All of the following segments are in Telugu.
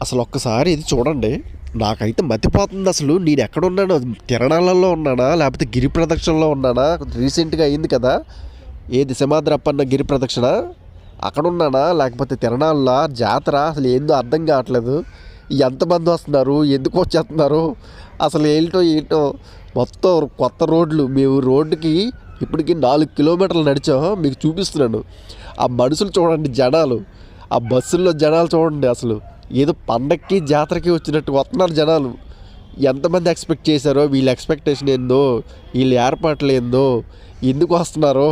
అసలు ఒక్కసారి ఇది చూడండి. నాకైతే మతిపోతుంది అసలు. నేను ఎక్కడున్నాను? తిరణాలలో ఉన్నానా? లేకపోతే గిరి ప్రదక్షిణలో ఉన్నానా? రీసెంట్గా అయింది కదా, ఏది సింహాద్రప్పన్న గిరి ప్రదక్షిణ, అక్కడ ఉన్నానా? లేకపోతే తిరణాల జాతర? అసలు ఏందో అర్థం కావట్లేదు. ఎంతమంది వస్తున్నారు? ఎందుకు వచ్చేస్తున్నారు? అసలు ఏంటో మొత్తం కొత్త రోడ్లు. మేము రోడ్డుకి ఇప్పటికి 4 కిలోమీటర్లు నడిచాం. మీకు చూపిస్తున్నాను. ఆ మనుషులు చూడండి, జనాలు. ఆ బస్సుల్లో జనాలు చూడండి. అసలు ఏదో పండక్కి జాతరకి వచ్చినట్టు వస్తున్నారు జనాలు. ఎంతమంది ఎక్స్పెక్ట్ చేశారో, వీళ్ళ ఎక్స్పెక్టేషన్ ఏందో, వీళ్ళ ఏర్పాట్లు ఏందో, ఎందుకు వస్తున్నారో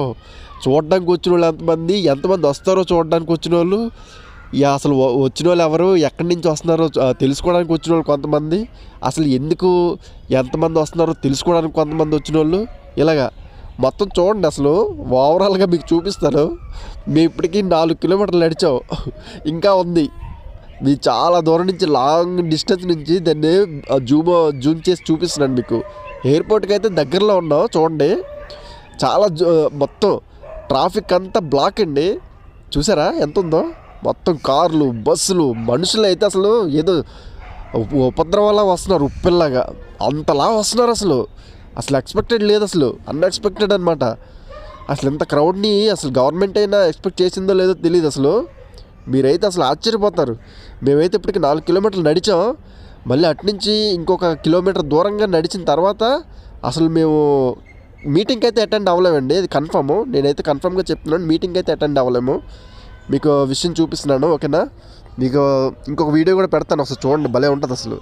చూడడానికి వచ్చిన వాళ్ళు ఎంతమంది వస్తారో చూడడానికి వచ్చిన వాళ్ళు, అసలు వచ్చిన వాళ్ళు ఎవరు, ఎక్కడి నుంచి వస్తున్నారో తెలుసుకోవడానికి వచ్చిన వాళ్ళు కొంతమంది, అసలు ఎందుకు ఎంతమంది వస్తున్నారో తెలుసుకోవడానికి కొంతమంది వచ్చిన వాళ్ళు, ఇలాగా మొత్తం చూడండి. అసలు ఓవరాల్గా మీకు చూపిస్తాను. మేము ఇప్పటికీ 4 కిలోమీటర్లు నడిచాం, ఇంకా ఉంది. మీ చాలా దూరం నుంచి, లాంగ్ డిస్టెన్స్ నుంచి దాన్ని జూమ్ చేసి చూపిస్తున్నాను మీకు. ఎయిర్పోర్ట్కి అయితే దగ్గరలో ఉన్నాం చూడండి. చాలా మొత్తం ట్రాఫిక్ అంతా బ్లాక్ అండి. చూసారా ఎంత ఉందో? మొత్తం కార్లు, బస్సులు, మనుషులు అయితే అసలు ఏదో ఉపద్రవంలా వస్తున్నారు, ఉప్పిల్లాగా అంతలా వస్తున్నారు. అసలు ఎక్స్పెక్టెడ్ లేదు, అసలు అన్ఎక్స్పెక్టెడ్ అనమాట. అసలు ఇంత క్రౌడ్ని అసలు గవర్నమెంట్ అయినా ఎక్స్పెక్ట్ చేసిందో లేదో తెలియదు. అసలు మీరైతే అసలు ఆశ్చర్యపోతారు. మేమైతే ఇప్పటికి 4 కిలోమీటర్లు నడిచాం. మళ్ళీ అటునుంచి ఇంకొక కిలోమీటర్ దూరంగా నడిచిన తర్వాత అసలు మేము మీటింగ్కి అయితే అటెండ్ అవ్వలేమండి. అది కన్ఫర్ము. నేనైతే కన్ఫర్మ్గా చెప్తున్నాను, మీటింగ్కి అయితే అటెండ్ అవ్వలేము. మీకు విషయం చూపిస్తున్నాను, ఓకేనా? మీకు ఇంకొక వీడియో కూడా పెడతాను, ఒకసారి చూడండి, భలే ఉంటుంది అసలు.